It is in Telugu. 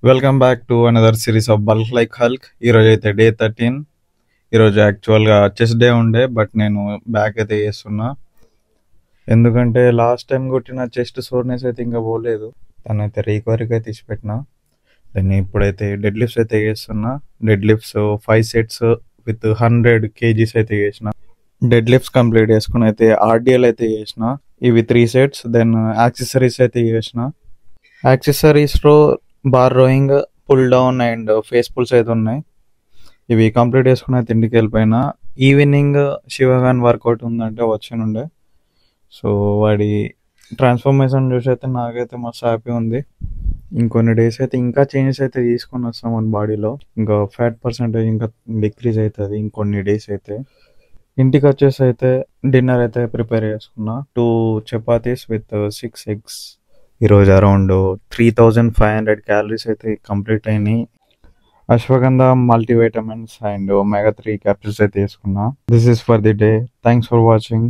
Welcome back to another series of bulk like Hulk. ఈరోజు అయితే డే 13. ఈరోజు యాక్చువల్గా చెస్ట్ డే ఉండే, బట్ నేను బ్యాక్ అయితే చేస్తున్నా. ఎందుకంటే లాస్ట్ టైం కొట్టిన చెస్ట్ సోర్నెస్ అయితే ఇంకా పోలేదు. తనైతే రికవరీకి అయితే ఇచ్చిపెట్టిన. దాన్ని ఇప్పుడైతే డెడ్ లిఫ్ట్స్ అయితే చేస్తున్నా. Dead lifts 5 sets with 100 kgs అయితే చేసిన. డెడ్ లిఫ్ట్స్ కంప్లీట్ చేసుకుని అయితే ఆర్డిఎల్ అయితే చేసిన. ఇవి 3 సెట్స్. దెన్ యాక్సెసరీస్ అయితే చేసిన. యాక్సెసరీస్లో bar rowing, pull down and face pulls అయితే ఉన్నాయి. ఇవి కంప్లీట్ చేసుకుని అయితే ఇంటికి వెళ్ళిపోయినా. ఈవినింగ్ శివగాన్ వర్కౌట్ ఉందంటే వచ్చానుండే. సో వాడి ట్రాన్స్ఫర్మేషన్ చూసి అయితే నాకైతే మస్తు హ్యాపీ ఉంది. ఇంకొన్ని డేస్ అయితే ఇంకా చేంజెస్ అయితే తీసుకొని వస్తాం మన బాడీలో. ఇంకా ఫ్యాట్ పర్సెంటేజ్ ఇంకా డిక్రీజ్ అవుతుంది ఇంకొన్ని డేస్ అయితే. ఇంటికి వచ్చేసి అయితే డిన్నర్ అయితే ప్రిపేర్ చేసుకున్నా. 2 చపాతీస్ విత్ 6 ఎగ్స్. ఈరోజు అరౌండ్ 3500 క్యాలరీస్ అయితే కంప్లీట్ అయినాయి. Ashwagandha multivitamins and omega 3 capsules అయితే తీసుకున్నా. This is for the day. Thanks for watching.